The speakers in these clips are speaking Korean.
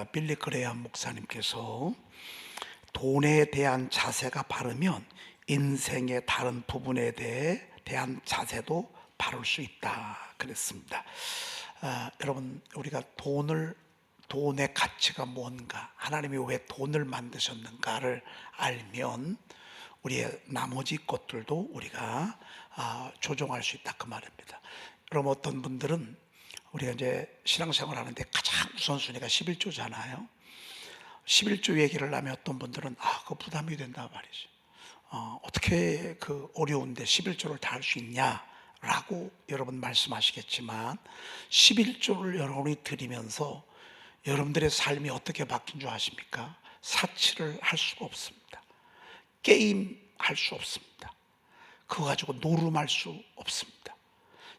빌리 그레이엄 목사님께서 돈에 대한 자세가 바르면 인생의 다른 부분에 대한 자세도 바를 수 있다 그랬습니다. 여러분, 우리가 돈의 가치가 뭔가, 하나님이 왜 돈을 만드셨는가를 알면 우리의 나머지 것들도 우리가 조정할 수 있다 그 말입니다. 여러분, 어떤 분들은 우리가 이제 신앙생활 하는데 가장 우선순위가 11조잖아요. 11조 얘기를 하면 어떤 분들은 그거 부담이 된다 말이죠. 어떻게 그 어려운데 11조를 다 할 수 있냐라고 여러분 말씀하시겠지만, 11조를 여러분이 드리면서 여러분들의 삶이 어떻게 바뀐 줄 아십니까? 사치를 할 수가 없습니다. 게임 할 수 없습니다. 그거 가지고 노름할 수 없습니다.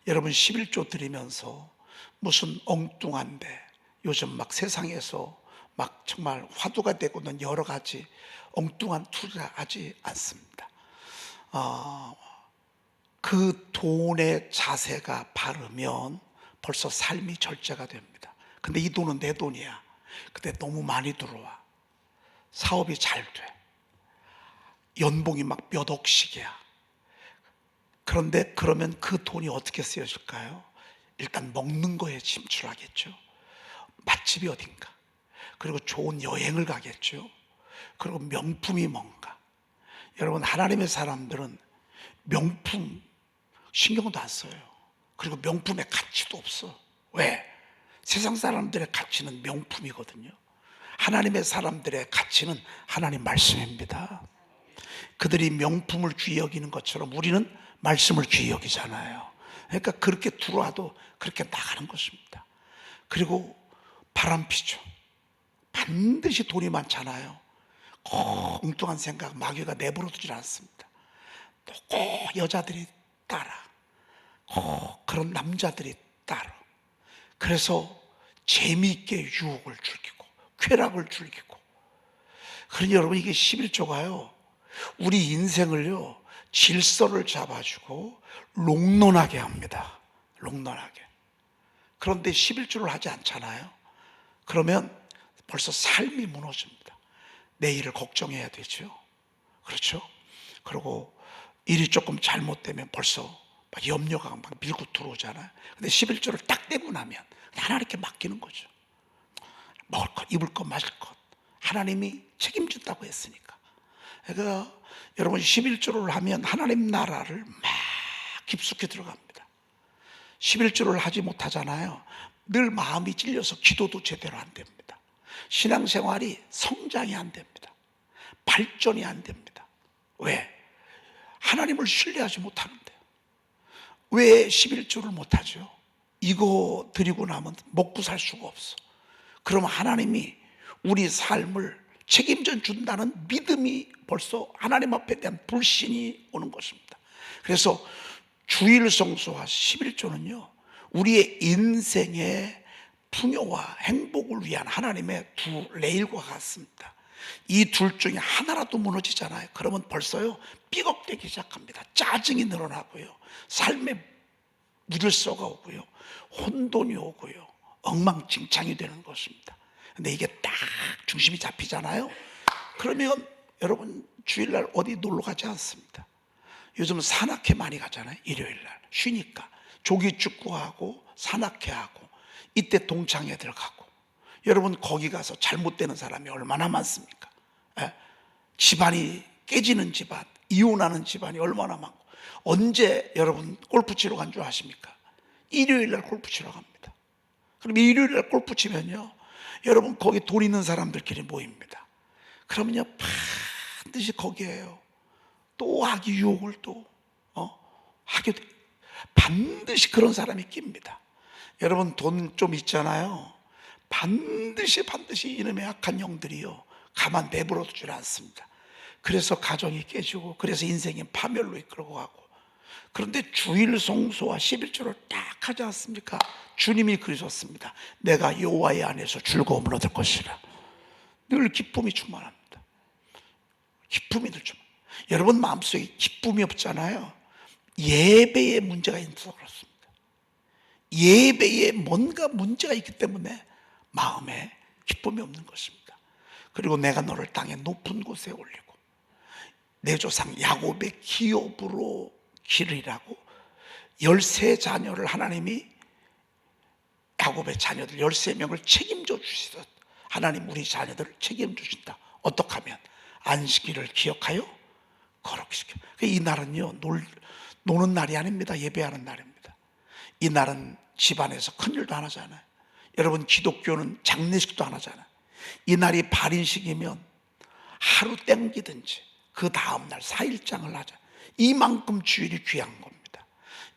여러분, 11조 드리면서 무슨 엉뚱한데, 요즘 막 세상에서 막 정말 화두가 되고는 여러 가지 엉뚱한 투자하지 않습니다. 그 돈의 자세가 바르면 벌써 삶이 절제가 됩니다. 근데 이 돈은 내 돈이야. 근데 너무 많이 들어와. 사업이 잘 돼. 연봉이 막 몇 억씩이야. 그런데 그러면 그 돈이 어떻게 쓰여질까요? 일단 먹는 거에 침출하겠죠. 맛집이 어딘가, 그리고 좋은 여행을 가겠죠. 그리고 명품이 뭔가. 여러분, 하나님의 사람들은 명품 신경도 안 써요. 그리고 명품의 가치도 없어. 왜? 세상 사람들의 가치는 명품이거든요. 하나님의 사람들의 가치는 하나님 말씀입니다. 그들이 명품을 귀히 여기는 것처럼 우리는 말씀을 귀히 여기잖아요. 그러니까 그렇게 들어와도 그렇게 나가는 것입니다. 그리고 바람피죠. 반드시 돈이 많잖아요. 엉뚱한 생각, 마귀가 내버려 두질 않습니다. 또 꼭 여자들이 따라, 꼭 그런 남자들이 따라. 그래서 재미있게 유혹을 즐기고 쾌락을 즐기고. 그러니 여러분, 이게 11조가요 우리 인생을요 질서를 잡아주고 롱런하게 합니다. 롱런하게. 그런데 11조를 하지 않잖아요. 그러면 벌써 삶이 무너집니다. 내일을 걱정해야 되죠. 그렇죠? 그리고 일이 조금 잘못되면 벌써 막 염려가 막 밀고 들어오잖아요. 근데 11조를 딱 떼고 나면 하나님께 맡기는 거죠. 먹을 것, 입을 것, 마실 것 하나님이 책임진다고 했으니까. 그러니까 여러분, 11조를 하면 하나님 나라를 막 깊숙이 들어갑니다. 11조를 하지 못하잖아요. 늘 마음이 찔려서 기도도 제대로 안 됩니다. 신앙생활이 성장이 안 됩니다. 발전이 안 됩니다. 왜? 하나님을 신뢰하지 못하는데요. 왜 11조를 못하죠? 이거 드리고 나면 먹고 살 수가 없어. 그럼 하나님이 우리 삶을 책임져 준다는 믿음이 벌써 하나님 앞에 대한 불신이 오는 것입니다. 그래서 주일 성수와 11조는요 우리의 인생의 풍요와 행복을 위한 하나님의 두 레일과 같습니다. 이 둘 중에 하나라도 무너지잖아요. 그러면 벌써요 삐걱대기 시작합니다. 짜증이 늘어나고요, 삶에 무질서가 오고요, 혼돈이 오고요, 엉망진창이 되는 것입니다. 근데 이게 딱 중심이 잡히잖아요. 그러면 여러분, 주일날 어디 놀러 가지 않습니다. 요즘 산악회 많이 가잖아요. 일요일날 쉬니까 조기 축구하고 산악회하고, 이때 동창회 들어가고. 여러분, 거기 가서 잘못되는 사람이 얼마나 많습니까? 집안이 깨지는 집안, 이혼하는 집안이 얼마나 많고. 언제 여러분 골프 치러 간 줄 아십니까? 일요일날 골프 치러 갑니다. 그럼 일요일날 골프 치면요 여러분, 거기 돈 있는 사람들끼리 모입니다. 그러면요 반드시 거기에요 또 하기 유혹을 또 하게 돼. 반드시 그런 사람이 낍니다. 여러분, 돈 좀 있잖아요. 반드시 이놈의 악한 영들이요 가만 내버려 두질 않습니다. 그래서 가정이 깨지고, 그래서 인생이 파멸로 이끌고 가고. 그런데 주일 성소와 11조를 딱 하지 않습니까? 주님이 그러셨습니다. 내가 여호와의 안에서 즐거움을 얻을 것이라. 늘 기쁨이 충만합니다. 기쁨이 늘 충만. 여러분 마음속에 기쁨이 없잖아요. 예배에 문제가 있어서 그렇습니다. 예배에 뭔가 문제가 있기 때문에 마음에 기쁨이 없는 것입니다. 그리고 내가 너를 땅의 높은 곳에 올리고 내 조상 야곱의 기업으로 기르라고 13자녀를 하나님이 야곱의 자녀들 13명을 책임져 주시듯 하나님 우리 자녀들을 책임져 주신다. 어떻게 하면 안식일을 기억하여 거룩히 시켜. 이 날은요 노는 날이 아닙니다. 예배하는 날입니다. 이 날은 집안에서 큰일도 안 하잖아요. 여러분 기독교는 장례식도 안 하잖아요. 이 날이 발인식이면 하루 땡기든지 그 다음날 4일장을 하자. 이만큼 주일이 귀한 겁니다.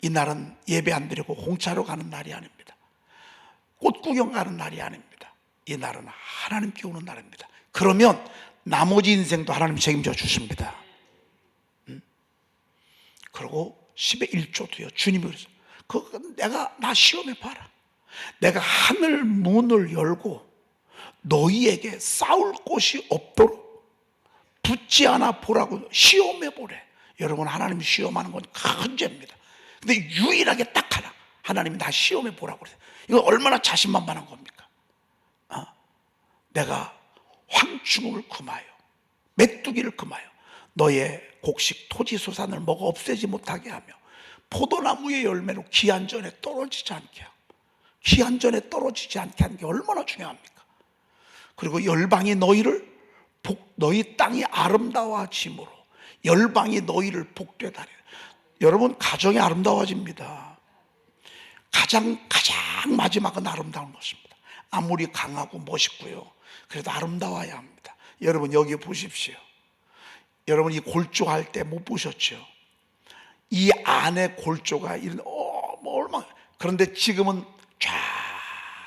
이 날은 예배 안 드리고 공차로 가는 날이 아닙니다. 꽃 구경 가는 날이 아닙니다. 이 날은 하나님께 오는 날입니다. 그러면 나머지 인생도 하나님 책임져 주십니다. 그리고 10의 1조도요 주님이 그랬어요. 내가 나 시험해 봐라. 내가 하늘 문을 열고 너희에게 싸울 곳이 없도록 붙지 않아 보라고 시험해 보래. 여러분 하나님이 시험하는 건 큰 죄입니다. 근데 유일하게 딱 하나 하나님이 나 시험해 보라고 그래요. 이거 얼마나 자신만만한 겁니까? 내가 황충을 금하여 메뚜기를 금하여 너의 곡식 토지소산을 먹어 없애지 못하게 하며 포도나무의 열매로 기한전에 떨어지지 않게 하고 기한전에 떨어지지 않게 하는 게 얼마나 중요합니까? 그리고 열방이 너희 땅이 아름다워짐으로 열방이 너희를 복되다니. 여러분 가정이 아름다워집니다. 가장 마지막은 아름다운 것입니다. 아무리 강하고 멋있고요 그래도 아름다워야 합니다. 여러분 여기 보십시오. 여러분 이 골조할 때 못 보셨죠? 이 안에 골조가 얼마나. 그런데 지금은 쫙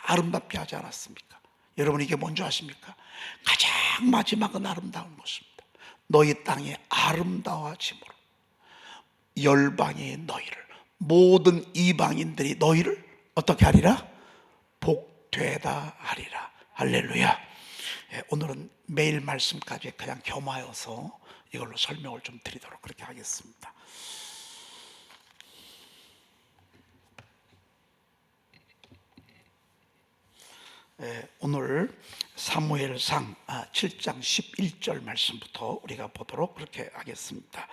아름답게 하지 않았습니까? 여러분 이게 뭔지 아십니까? 가장 마지막은 아름다운 것입니다. 너희 땅이 아름다워짐으로 열방이 너희를 모든 이방인들이 너희를 어떻게 하리라? 복되다 하리라. 할렐루야. 오늘은 매일 말씀까지 그냥 겸하여서 이걸로 설명을 좀 드리도록 그렇게 하겠습니다. 오늘 사무엘상 7장 11절 말씀부터 우리가 보도록 그렇게 하겠습니다.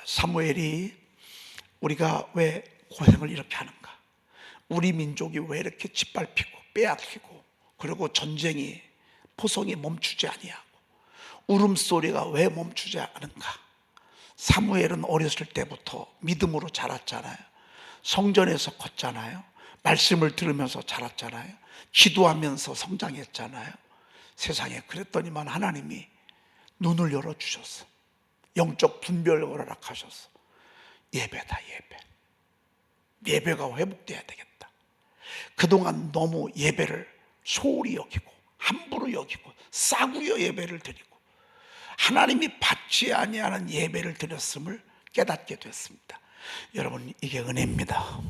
사무엘이 우리가 왜 고생을 이렇게 하는가? 우리 민족이 왜 이렇게 짓밟히고 빼앗기고 그리고 전쟁이 포성이 멈추지 아니하고 울음소리가 왜 멈추지 않은가? 사무엘은 어렸을 때부터 믿음으로 자랐잖아요. 성전에서 컸잖아요. 말씀을 들으면서 자랐잖아요. 기도하면서 성장했잖아요. 세상에 그랬더니만 하나님이 눈을 열어주셨어. 영적 분별을 허락하셨어. 예배다 예배. 예배가 회복돼야 되겠다. 그동안 너무 예배를 소홀히 여기고 함부로 여기고 싸구려 예배를 드리고 하나님이 받지 아니하는 예배를 드렸음을 깨닫게 됐습니다. 여러분 이게 은혜입니다.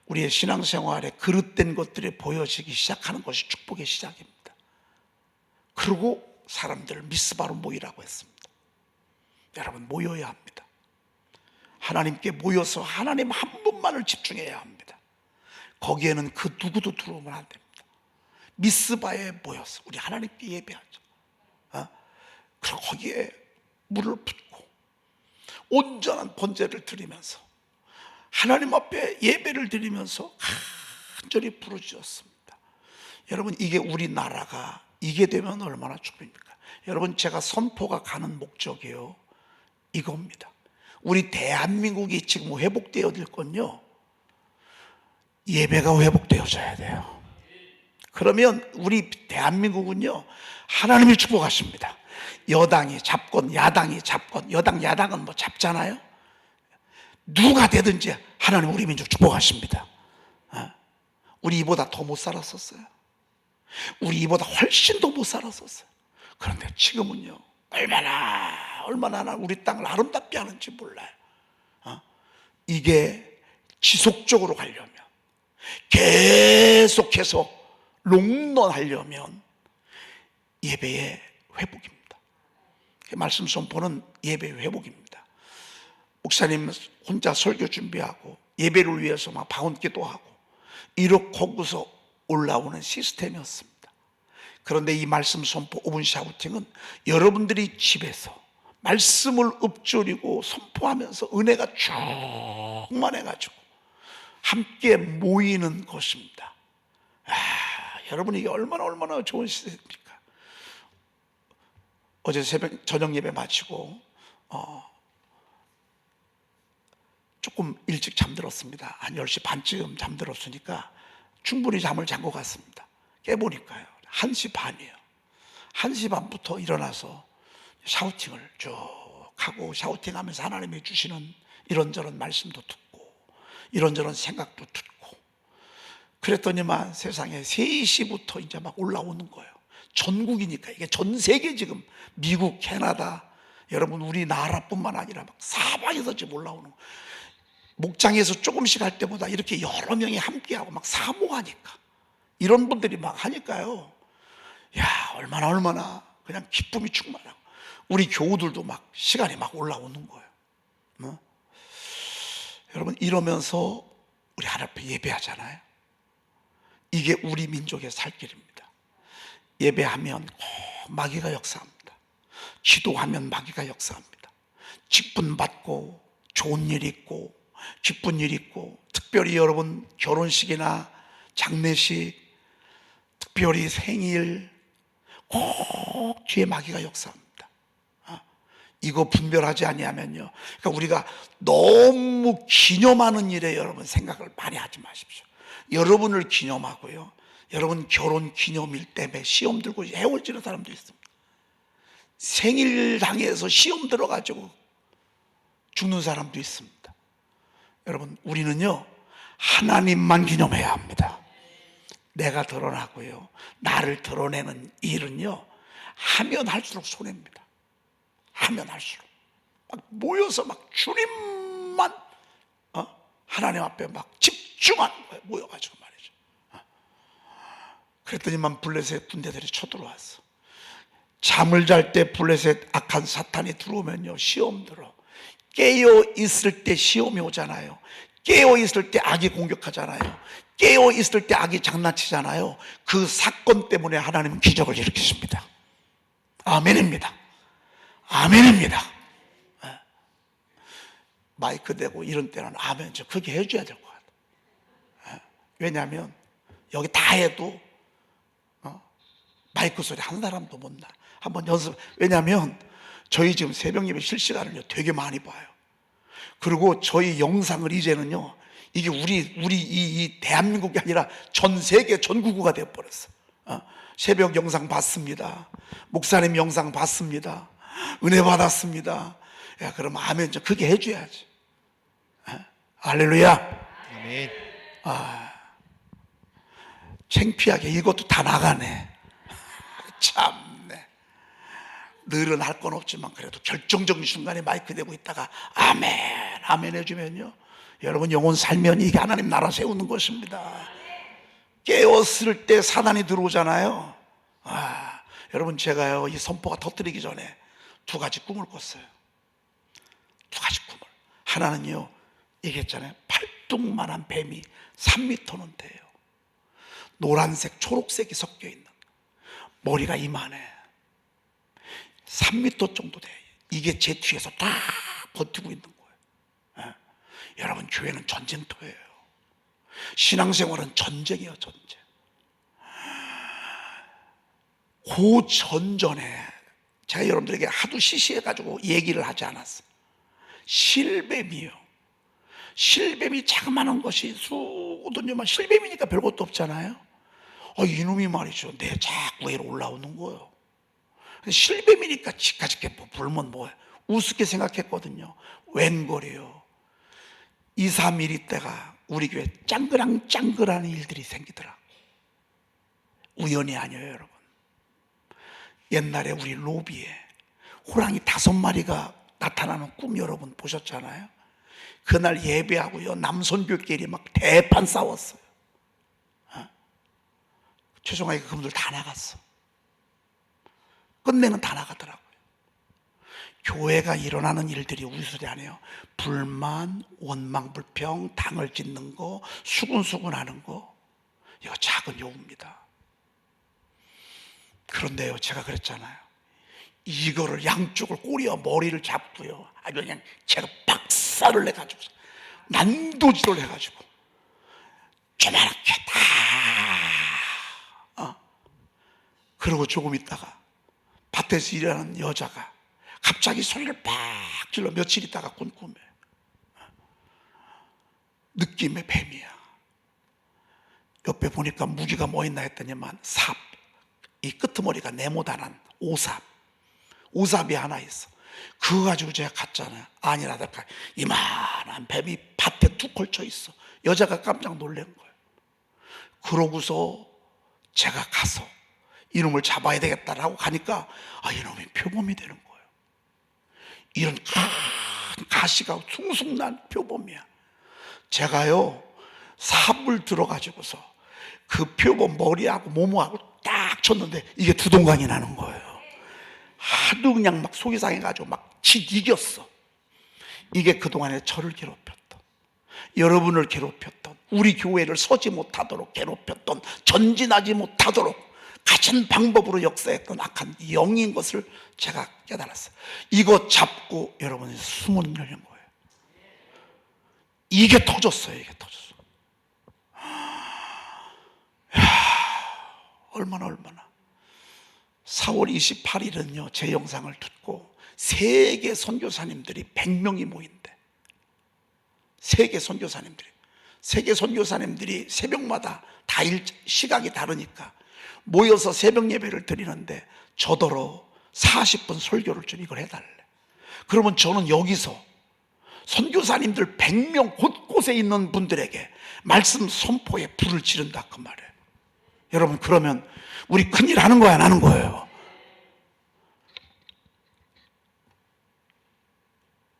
우리의 신앙생활에 그릇된 것들이 보여지기 시작하는 것이 축복의 시작입니다. 그리고 사람들을 미스바로 모이라고 했습니다. 여러분 모여야 합니다. 하나님께 모여서 하나님 한 분만을 집중해야 합니다. 거기에는 그 누구도 들어오면 안 됩니다. 미스바에 모여서 우리 하나님께 예배하죠. 그리고 거기에 물을 붓고 온전한 번제를 드리면서 하나님 앞에 예배를 드리면서 간절히 부르짖었습니다. 여러분 이게 우리나라가 이게 되면 얼마나 축복입니까? 여러분 제가 선포가 가는 목적이요 이겁니다. 우리 대한민국이 지금 회복되어질 건요 예배가 회복되어져야 돼요. 그러면 우리 대한민국은요 하나님이 축복하십니다. 여당이 잡건 야당이 잡건 여당 야당은 뭐 잡잖아요. 누가 되든지 하나님 우리 민족 축복하십니다. 우리 이보다 더 못 살았었어요. 우리 이보다 훨씬 더 못 살았었어요. 그런데 지금은요 얼마나 우리 땅을 아름답게 하는지 몰라요. 이게 지속적으로 가려면 계속해서 롱런하려면 예배의 회복입니다. 말씀 선포는 예배의 회복입니다. 목사님 혼자 설교 준비하고 예배를 위해서 막 방언기도 하고 이렇게 거기서 올라오는 시스템이었습니다. 그런데 이 말씀 선포 오븐 샤우팅은 여러분들이 집에서 말씀을 읊조리고 선포하면서 은혜가 충만해가지고 함께 모이는 것입니다. 여러분, 이게 얼마나 좋은 시스템입니까? 어제 새벽 저녁 예배 마치고 조금 일찍 잠들었습니다. 한 10시 반쯤 잠들었으니까 충분히 잠을 잔 것 같습니다. 깨보니까요 1시 반이에요. 1시 반부터 일어나서 샤우팅을 쭉 하고, 샤우팅하면서 하나님이 주시는 이런저런 말씀도 듣고 이런저런 생각도 듣고 그랬더니만 세상에 3시부터 이제 막 올라오는 거예요. 전국이니까 이게 전 세계, 지금 미국, 캐나다, 여러분 우리나라뿐만 아니라 막 사방에서 지금 올라오는 거예요. 목장에서 조금씩 할 때보다 이렇게 여러 명이 함께하고 막 사모하니까, 이런 분들이 막 하니까요, 야, 얼마나 그냥 기쁨이 충만하고, 우리 교우들도 막 시간이 막 올라오는 거예요. 여러분, 이러면서 우리 하나님 앞에 예배하잖아요. 이게 우리 민족의 살 길입니다. 예배하면 꼭 마귀가 역사합니다. 기도하면 마귀가 역사합니다. 직분 받고 좋은 일 있고 기쁜 일 있고, 특별히 여러분 결혼식이나 장례식, 특별히 생일, 꼭 뒤에 마귀가 역사합니다. 이거 분별하지 아니하면요, 그러니까 우리가 너무 기념하는 일에 여러분 생각을 많이 하지 마십시오. 여러분을 기념하고요, 여러분 결혼 기념일 때문에 시험 들고 해월지는 사람도 있습니다. 생일 당해서 시험 들어가지고 죽는 사람도 있습니다. 여러분, 우리는요 하나님만 기념해야 합니다. 내가 드러나고요, 나를 드러내는 일은요 하면 할수록 손해입니다. 하면 할수록 막 모여서 막 주님만 하나님 앞에 막 집중하는 거예요. 모여가지고 말이죠. 그랬더니만 블레셋 군대들이 쳐들어왔어. 잠을 잘 때 블레셋 악한 사탄이 들어오면요 시험 들어. 깨어 있을 때 시험이 오잖아요. 깨어 있을 때 악이 공격하잖아요. 깨어 있을 때 악이 장난치잖아요. 그 사건 때문에 하나님은 기적을 일으키십니다. 아멘입니다. 아멘입니다. 마이크 대고 이런 때는 아멘, 저 그게 해줘야 될 것 같아요. 왜냐하면 여기 다 해도 마이크 소리 한 사람도 못 나. 한번 연습. 왜냐하면 저희 지금 새벽 예배 실시간을요 되게 많이 봐요. 그리고 저희 영상을 이제는요, 이게 우리 이 대한민국이 아니라 전 세계 전국구가 되어버렸어. 새벽 영상 봤습니다. 목사님 영상 봤습니다. 은혜 받았습니다. 야, 그럼 아멘 좀 크게 해줘야지. 할렐루야. 아멘. 창피하게 이것도 다 나가네. 참네. 늘은 할 건 없지만 그래도 결정적인 순간에 마이크 대고 있다가 아멘 아멘 해주면요, 여러분 영혼 살면 이게 하나님 나라 세우는 것입니다. 깨었을 때 사단이 들어오잖아요. 여러분, 제가요 이 선포가 터뜨리기 전에 2가지 꿈을 꿨어요. 2가지 꿈을. 하나는요, 얘기했잖아요, 팔뚝만한 뱀이 3m는 돼요. 노란색 초록색이 섞여 있는, 머리가 이만해. 3m 정도 돼. 이게 제 뒤에서 다 버티고 있는 거예요. 여러분, 교회는 전쟁터예요. 신앙생활은 전쟁이에요. 전쟁. 그 전전에 제가 여러분들에게 하도 시시해가지고 얘기를 하지 않았어요. 실뱀이요. 실뱀이 자그마한 것이 수거든요. 실뱀이니까 별것도 없잖아요. 이놈이 말이죠, 내 자꾸 위로 올라오는 거예요. 실뱀이니까 지까짓게 불면 뭐예요? 우습게 생각했거든요. 웬걸이요, 2, 3일 있다가 우리 교회 짱그랑 일들이 생기더라. 우연이 아니에요, 여러분. 옛날에 우리 로비에 호랑이 5마리가 나타나는 꿈 여러분 보셨잖아요. 그날 예배하고요, 남선교끼리 막 대판 싸웠어요. 최종하게 그분들 다 나갔어. 끝내는 다 나가더라고요. 교회가 일어나는 일들이 우리 소리 아니에요. 불만, 원망, 불평, 당을 짓는 거, 수군수군하는 거. 이거 작은 요구입니다. 그런데요, 제가 그랬잖아요. 이거를 양쪽을 꼬리와 머리를 잡고요, 아주 그냥 제가 박살을 내가지고 난도질을 해가지고 조그맣게 다 그러고 조금 있다가 밭에서 일하는 여자가 갑자기 소리를 팍 질러. 며칠 있다가 꾼 꿈에 느낌의 뱀이야. 옆에 보니까 무기가 뭐 있나 했더니만 삽, 이 끄트머리가 네모단한 오삽이 하나 있어. 그거 가지고 제가 갔잖아요. 아니라다가 이만한 뱀이 밭에 툭 걸쳐 있어. 여자가 깜짝 놀란 거예요. 그러고서 제가 가서 이놈을 잡아야 되겠다라고 가니까 이놈이 표범이 되는 거예요. 이런 큰 가시가 숭숭 난 표범이야. 제가요, 삽을 들어가지고서 그 표범 머리하고 몸하고 딱 쳤는데 이게 두동강이 나는 거예요. 하도 그냥 막 속이 상해가지고 막 이겼어. 이게 그동안에 저를 괴롭혔던, 여러분을 괴롭혔던, 우리 교회를 서지 못하도록 괴롭혔던, 전진하지 못하도록 같은 방법으로 역사했던 악한 영인 것을 제가 깨달았어요. 이거 잡고 여러분이 숨은 열린 거예요. 이게 터졌어요. 이게 터졌어. 얼마나 4월 28일은요 제 영상을 듣고 세계 선교사님들이 100명이 모인대. 세계 선교사님들이 새벽마다 다 시각이 다르니까 모여서 새벽 예배를 드리는데 저더러 40분 설교를 좀 이걸 해달래. 그러면 저는 여기서 선교사님들 100명 곳곳에 있는 분들에게 말씀 선포에 불을 지른다 그 말이에요. 여러분, 그러면 우리 큰일 하는 거야, 안 하는 거예요?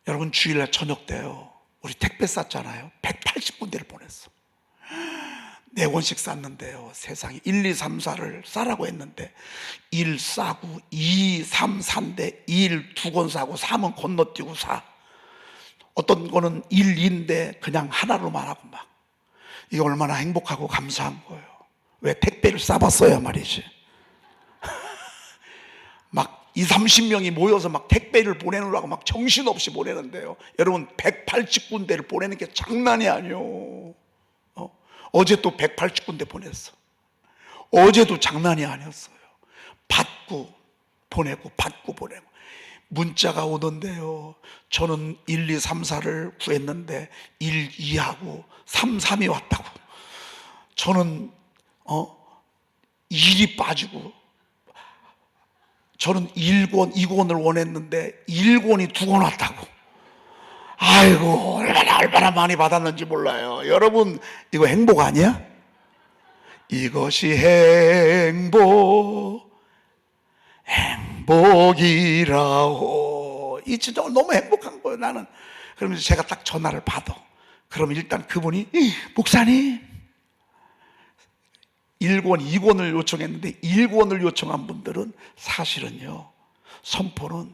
여러분, 주일날 저녁 때요 우리 택배 쌌잖아요. 180군데를 보냈어. 4권씩 쌌는데요, 세상에 1, 2, 3, 4를 싸라고 했는데 1 싸고 2, 3, 4인데 1 2권 싸고 3은 건너뛰고 4, 어떤 거는 1, 2인데 그냥 하나로만 하고 막. 이게 얼마나 행복하고 감사한 거예요. 왜? 택배를 싸봤어야 말이지. 막 20, 30명이 모여서 막 택배를 보내느라고 막 정신없이 보내는데요, 여러분 180군데를 보내는 게 장난이 아니에요. 어제 또 180군데 보냈어. 어제도 장난이 아니었어요. 받고 보내고 받고 보내고. 문자가 오던데요, 저는 1, 2, 3, 4를 구했는데 1, 2하고 3, 3이 왔다고. 저는 1이 빠지고, 저는 1권, 2권을 원했는데 1권이 2권 왔다고. 아이고, 얼마나 많이 받았는지 몰라요. 여러분, 이거 행복 아니야? 이것이 행복이라오. 이 진짜 너무 행복한 거예요, 나는. 그러면서 제가 딱 전화를 받아. 그럼 일단 그분이, 목사님, 1권, 2권을 요청했는데 1권을 요청한 분들은 사실은요, 선포는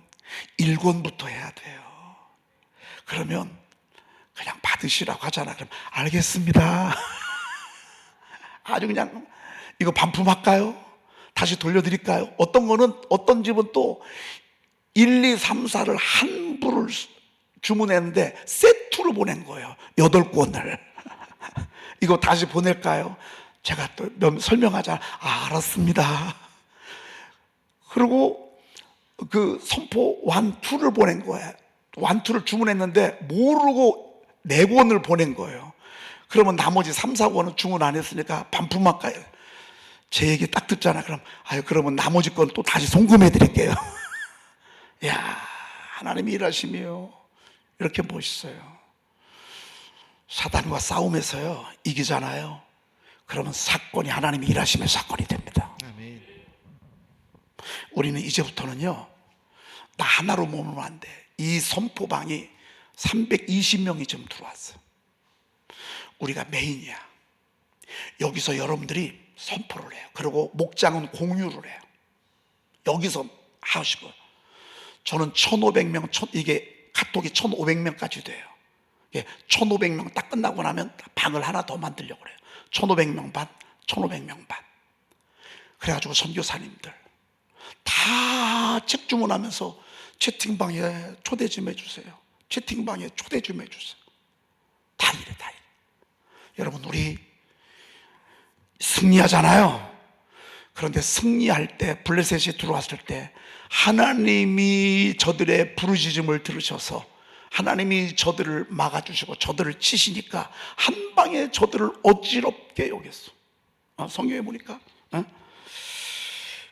1권부터 해야 돼요. 그러면 그냥 받으시라고 하잖아. 그럼 알겠습니다. 아주 그냥 이거 반품할까요? 다시 돌려드릴까요? 어떤 거는, 어떤 집은 또 1, 2, 3, 4를 한 부를 주문했는데 세트로 보낸 거예요. 8권을. 이거 다시 보낼까요? 제가 또 설명하자. 알았습니다. 그리고 그 선포 1, 2를 보낸 거예요. 1, 2를 주문했는데 모르고 4권을 보낸 거예요. 그러면 나머지 3, 4권은 주문 안 했으니까 반품할까요? 제 얘기 딱 듣잖아. 그러면 나머지 건 또 다시 송금해 드릴게요. 야, 하나님이 일하시며 이렇게 멋있어요. 사단과 싸움에서요 이기잖아요. 그러면 사건이 하나님이 일하시며 사건이 됩니다. 아멘. 우리는 이제부터는요, 나 하나로 머물면 안 돼. 이 선포방이 320명이 지금 들어왔어요. 우리가 메인이야. 여기서 여러분들이 선포를 해요. 그리고 목장은 공유를 해요. 여기서 하시고. 저는 1,500명, 이게 카톡이 1,500명까지 돼요. 1,500명 딱 끝나고 나면 방을 하나 더 만들려고 그래요. 1,500명 반, 1,500명 반. 그래가지고 선교사님들 다 책 주문하면서 채팅방에 초대 좀 해주세요. 채팅방에 초대 좀 해주세요. 다 이래, 다 이래. 여러분, 우리 승리하잖아요. 그런데 승리할 때, 블레셋이 들어왔을 때 하나님이 저들의 부르짖음을 들으셔서 하나님이 저들을 막아주시고 저들을 치시니까 한 방에 저들을 어지럽게 여겼어. 성경에 보니까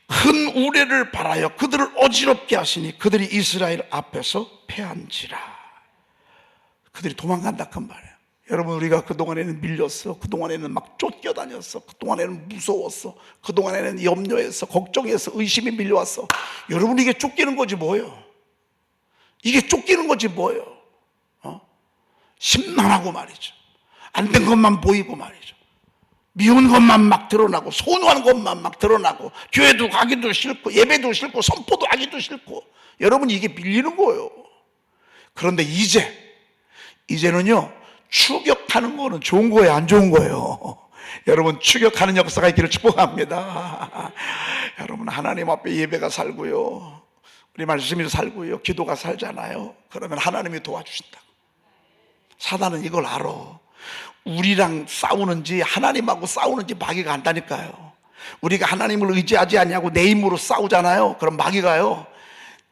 큰 우레를 바라여 그들을 어지럽게 하시니 그들이 이스라엘 앞에서 패한지라. 그들이 도망간다 그 말이에요. 여러분, 우리가 그동안에는 밀렸어. 그동안에는 막 쫓겨다녔어. 그동안에는 무서웠어. 그동안에는 염려했어. 걱정해서 의심이 밀려왔어. 여러분, 이게 쫓기는 거지 뭐예요? 이게 쫓기는 거지 뭐예요? 심란하고 말이죠. 안 된 것만 보이고 말이죠. 미운 것만 막 드러나고 소노하는 것만 막 드러나고 교회도 가기도 싫고 예배도 싫고 선포도 하기도 싫고. 여러분, 이게 밀리는 거예요. 그런데 이제는요, 추격하는 거는 좋은 거예요, 안 좋은 거예요? 여러분, 추격하는 역사가 있기를 축복합니다. 여러분, 하나님 앞에 예배가 살고요, 우리 말씀이 살고요, 기도가 살잖아요. 그러면 하나님이 도와주신다. 사단은 이걸 알아. 우리랑 싸우는지 하나님하고 싸우는지 마귀가 안다니까요. 우리가 하나님을 의지하지 않냐고 내 힘으로 싸우잖아요. 그럼 마귀가요,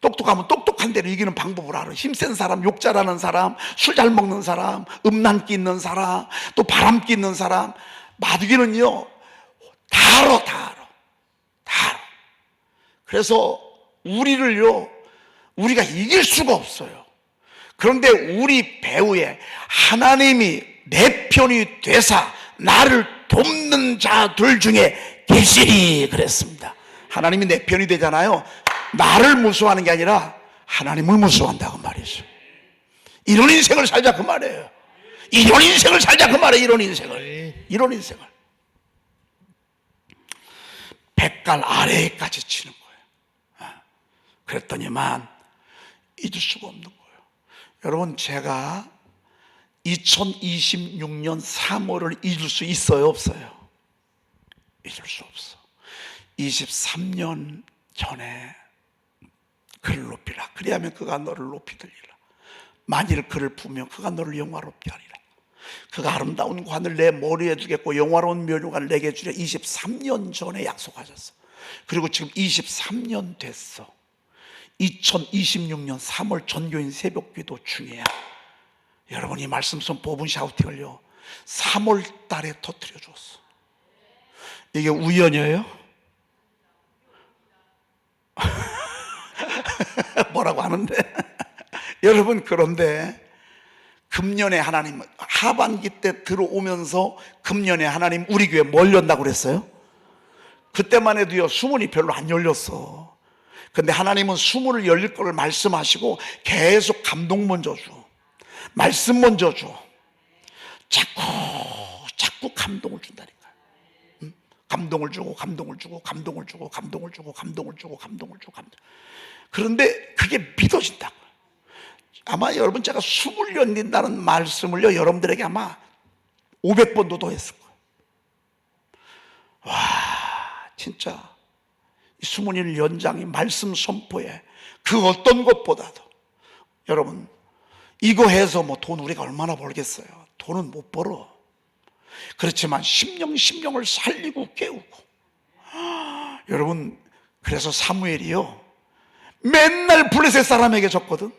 똑똑하면 똑똑한 대로 이기는 방법을 알아. 힘센 사람, 욕 잘하는 사람, 술 잘 먹는 사람, 음란기 있는 사람, 또 바람기 있는 사람, 마귀는요 다 알아, 다 알아, 다 알아. 그래서 우리가 이길 수가 없어요. 그런데 우리 배후에 하나님이 내 편이 되사 나를 돕는 자들 중에 계시리 그랬습니다. 하나님이 내 편이 되잖아요. 나를 무서워하는 게 아니라 하나님을 무서워한다고 말이죠. 이런 인생을 살자 그 말이에요. 이런 인생을 살자 그 말이에요. 이런 인생을 백갈 아래에까지 치는 거예요. 그랬더니만 잊을 수가 없는 거예요. 여러분, 제가 2026년 3월을 잊을 수 있어요, 없어요? 잊을 수 없어. 23년 전에 그를 높이라. 그리하면 그가 너를 높이 들리라. 만일 그를 부으면 그가 너를 영화롭게 하리라. 그가 아름다운 관을 내 머리에 두겠고 영화로운 면류관을 내게 주려 23년 전에 약속하셨어. 그리고 지금 23년 됐어. 2026년 3월 전교인 새벽기도 중이야. 여러분, 이 말씀 선포 5분 샤우팅을요 3월 달에 터뜨려 줬어. 이게 우연이에요? 뭐라고 하는데 여러분, 그런데 금년에 하나님 하반기 때 들어오면서 금년에 하나님 우리 교회 뭘 연다고 그랬어요? 그때만 해도요 수문이 별로 안 열렸어. 근데 하나님은 수문을 열릴 거를 말씀하시고 계속 감동 먼저 줘, 말씀 먼저 줘. 자꾸 감동을 준다니까. 감동을 주고 감동을 주고 감동을 주고 감동을 주고 감동을 주고 감동을 주고 그런데 그게 믿어진다고. 아마 여러분, 제가 숨을 연린다는 말씀을요 여러분들에게 아마 500번도 더 했을 거예요. 와, 진짜 이 수문일 연장이 말씀 선포에 그 어떤 것보다도 여러분, 이거 해서 뭐 돈 우리가 얼마나 벌겠어요? 돈은 못 벌어. 그렇지만 심령을 살리고 깨우고. 여러분, 그래서 사무엘이요 맨날 블레셋 사람에게 졌거든.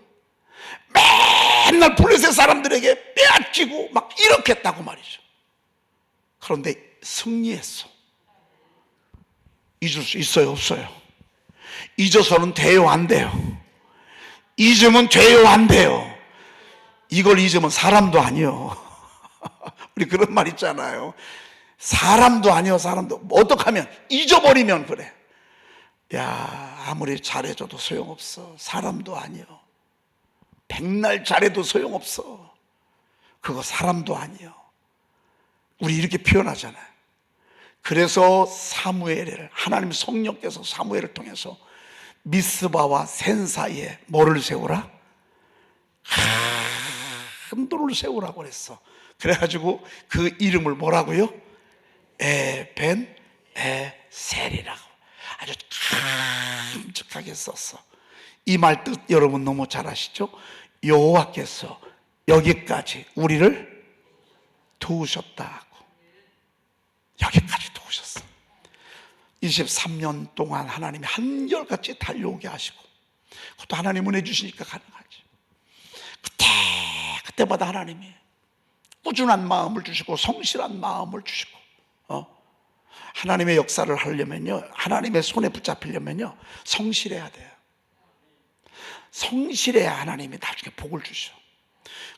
맨날 블레셋 사람들에게 빼앗기고 막 이렇게 했다고 말이죠. 그런데 승리했어. 잊을 수 있어요, 없어요? 잊어서는 돼요, 안 돼요? 잊으면 돼요, 안 돼요? 이걸 잊으면 사람도 아니요. 우리 그런 말 있잖아요. 사람도 아니요, 사람도. 어떻게 하면 잊어버리면 그래. 야, 아무리 잘해줘도 소용없어. 사람도 아니요. 백날 잘해도 소용없어. 그거 사람도 아니요. 우리 이렇게 표현하잖아요. 그래서 사무엘을, 하나님 성령께서 사무엘을 통해서 미스바와 센 사이에 뭐를 세우라? 큰 돌을 세우라고 그랬어. 그래가지고 그 이름을 뭐라고요? 에벤 에셀이라고 아주 큼직하게 썼어. 이 말 뜻 여러분 너무 잘 아시죠? 여호와께서 여기까지 우리를 도우셨다 하고, 여기까지 도우셨어. 23년 동안 하나님이 한결같이 달려오게 하시고, 그것도 하나님 은혜 주시니까 가능하지. 그때마다 하나님이 꾸준한 마음을 주시고 성실한 마음을 주시고, 하나님의 역사를 하려면요, 하나님의 손에 붙잡히려면요, 성실해야 돼요. 성실해야 하나님이 나중에 복을 주셔.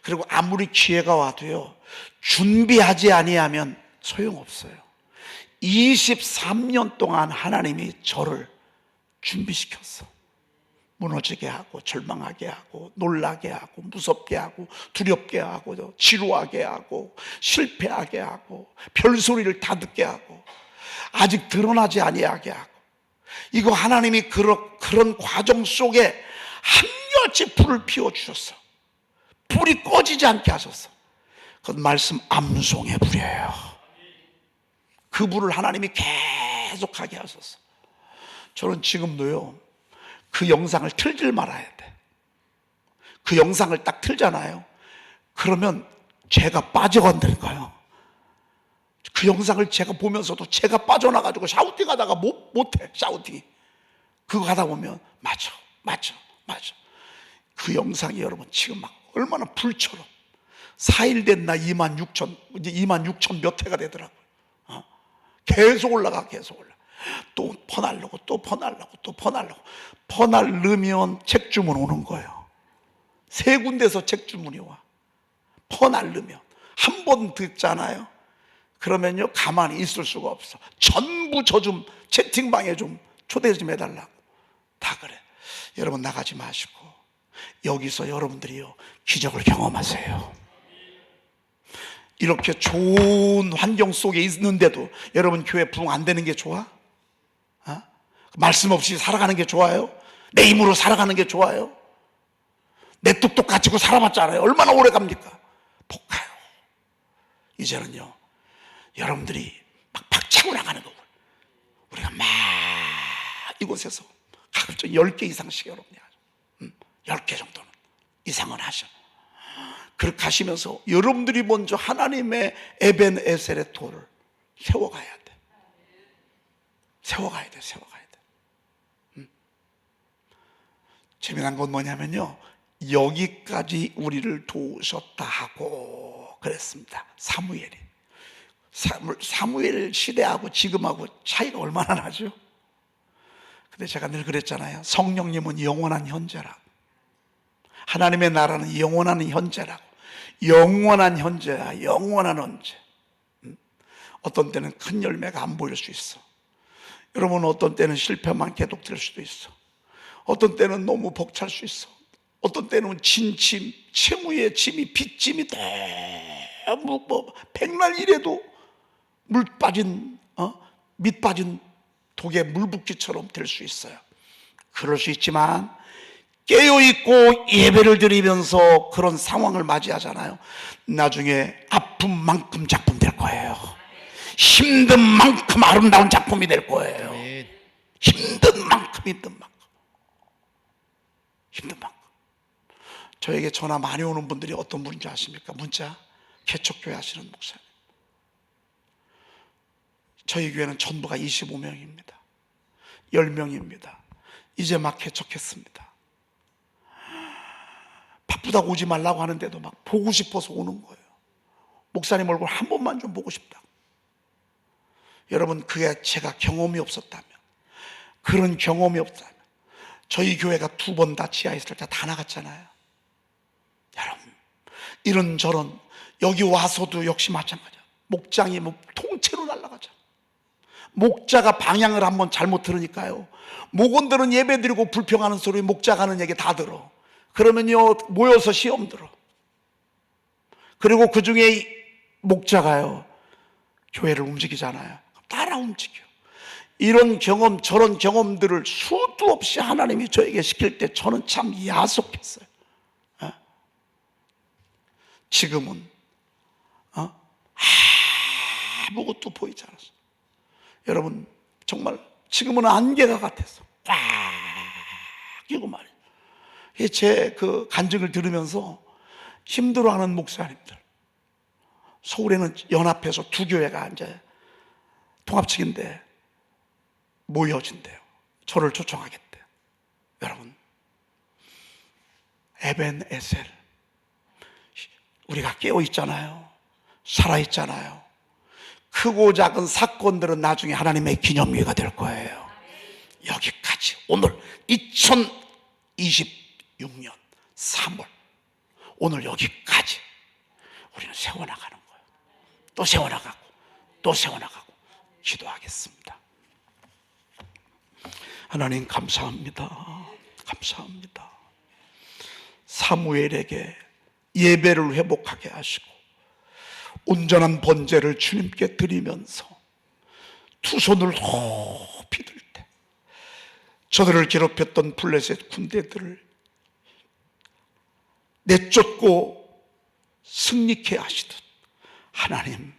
그리고 아무리 기회가 와도요, 준비하지 아니하면 소용없어요. 23년 동안 하나님이 저를 준비시켰어. 무너지게 하고, 절망하게 하고, 놀라게 하고, 무섭게 하고, 두렵게 하고, 지루하게 하고, 실패하게 하고, 별소리를 다 듣게 하고, 아직 드러나지 아니하게 하고, 이거 하나님이 그런 과정 속에 한결같이 불을 피워주셨어. 불이 꺼지지 않게 하셨어. 그건 말씀 암송의 불이에요. 그 불을 하나님이 계속하게 하셨어. 저는 지금도요, 그 영상을 틀질 말아야 돼. 그 영상을 딱 틀잖아요. 그러면 제가 빠져간다는 거예요. 그 영상을 제가 보면서도 제가 빠져나가지고 샤우팅 하다가 못해, 샤우팅이. 그거 하다 보면, 맞아. 그 영상이 여러분 지금 막 얼마나 불처럼 4일 된 나 26,000, 이제 26,000 몇 회가 되더라고요. 계속 올라가. 또 퍼날르고 퍼날르면 책 주문 오는 거예요. 3군데서 책 주문이 와. 퍼날르면 한 번 듣잖아요. 그러면요, 가만히 있을 수가 없어. 전부 저 좀 채팅방에 좀 초대 좀 해달라고. 다 그래. 여러분 나가지 마시고 여기서 여러분들이요, 기적을 경험하세요. 이렇게 좋은 환경 속에 있는데도 여러분 교회 부흥 안 되는 게 좋아? 말씀 없이 살아가는 게 좋아요? 내 힘으로 살아가는 게 좋아요? 내 뚝뚝 가지고 살아봤잖아요. 얼마나 오래 갑니까? 복 가요. 이제는요, 여러분들이 막 박차고 나가는 거고, 우리가 막 이곳에서 가급적 10개 이상씩 여러분이 하죠. 10개 정도는 이상은 하셔. 그렇게 하시면서 여러분들이 먼저 하나님의 에벤에셀의 돌을 세워가야 돼. 세워가야 돼. 재미난 건 뭐냐면요, 여기까지 우리를 도우셨다 하고 그랬습니다. 사무엘 시대하고 지금하고 차이가 얼마나 나죠? 근데 제가 늘 그랬잖아요. 성령님은 영원한 현재라고. 하나님의 나라는 영원한 현재라고. 영원한 현재야. 영원한 현재. 어떤 때는 큰 열매가 안 보일 수 있어. 여러분, 어떤 때는 실패만 계속될 수도 있어. 어떤 때는 너무 벅찰 수 있어. 어떤 때는 진침, 채무의 짐이, 빚짐이 너무 백날 이래도 물 빠진, 밑 빠진 독에 물 붓기처럼 될 수 있어요. 그럴 수 있지만 깨어있고 예배를 드리면서 그런 상황을 맞이하잖아요. 나중에 아픔만큼 작품 될 거예요. 힘든 만큼 아름다운 작품이 될 거예요. 힘든 만큼. 저에게 전화 많이 오는 분들이 어떤 분인지 아십니까? 문자, 개척교회 하시는 목사님. 저희 교회는 전부가 25명입니다 10명입니다 이제 막 개척했습니다. 바쁘다고 오지 말라고 하는데도 막 보고 싶어서 오는 거예요. 목사님 얼굴 한 번만 좀 보고 싶다. 여러분, 그게 제가 경험이 없었다면, 그런 경험이 없다면, 저희 교회가 2번 다 지하에 있을 때 다 나갔잖아요. 여러분, 이런저런 여기 와서도 역시 마찬가지야. 목장이 통째로 날아가잖아. 목자가 방향을 한번 잘못 들으니까요, 목원들은 예배드리고 불평하는 소리 목자가 하는 얘기 다 들어. 그러면요, 모여서 시험 들어. 그리고 그 중에 목자가요, 교회를 움직이잖아요. 따라 움직여. 이런 경험, 저런 경험들을 수도 없이 하나님이 저에게 시킬 때 저는 참 야속했어요. 지금은 아무것도 보이지 않았어. 여러분 정말 지금은 안개가 같아서 꽉 끼고 말이에요. 제 그 간증을 들으면서 힘들어하는 목사님들, 서울에는 연합해서 두 교회가 이제 통합측인데 모여진대요. 저를 초청하겠대요. 여러분, 에벤에셀, 우리가 깨어 있잖아요. 살아 있잖아요. 크고 작은 사건들은 나중에 하나님의 기념비가 될 거예요. 여기까지 오늘 2026년 3월 오늘 여기까지 우리는 세워나가는 거예요. 또 세워나가고 또 세워나가고 기도하겠습니다. 하나님 감사합니다. 감사합니다. 사무엘에게 예배를 회복하게 하시고 온전한 번제를 주님께 드리면서 두 손을 높이 들 때 저들을 괴롭혔던 블레셋 군대들을 내쫓고 승리케 하시듯 하나님,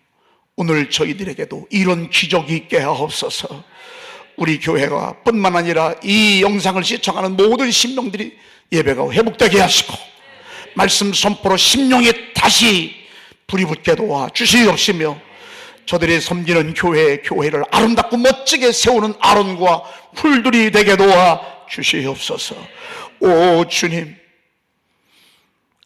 오늘 저희들에게도 이런 기적이 있게 하옵소서. 우리 교회가 뿐만 아니라 이 영상을 시청하는 모든 심령들이 예배가 회복되게 하시고 말씀 선포로 심령이 다시 불이 붙게 도와 주시옵시며 저들이 섬기는 교회를 아름답고 멋지게 세우는 아론과 훌들이 되게 도와 주시옵소서. 오 주님,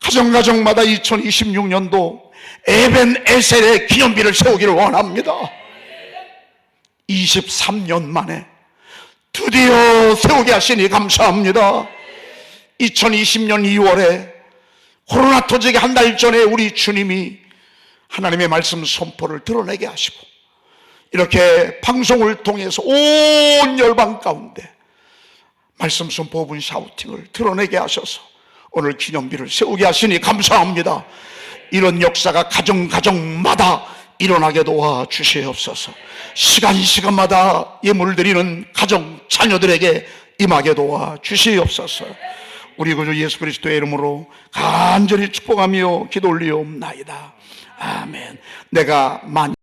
가정마다 2026년도 에벤에셀의 기념비를 세우기를 원합니다. 23년 만에 드디어 세우게 하시니 감사합니다. 2020년 2월에 코로나 터지기 한 달 전에 우리 주님이 하나님의 말씀 선포를 드러내게 하시고 이렇게 방송을 통해서 온 열방 가운데 말씀 선포 분 샤우팅을 드러내게 하셔서 오늘 기념비를 세우게 하시니 감사합니다. 이런 역사가 가정마다 일어나게 도와 주시옵소서. 시간마다 예물을 드리는 가정 자녀들에게 임하게 도와 주시옵소서. 우리 구주 예수 그리스도의 이름으로 간절히 축복하며 기도 올리옵나이다. 아멘. 내가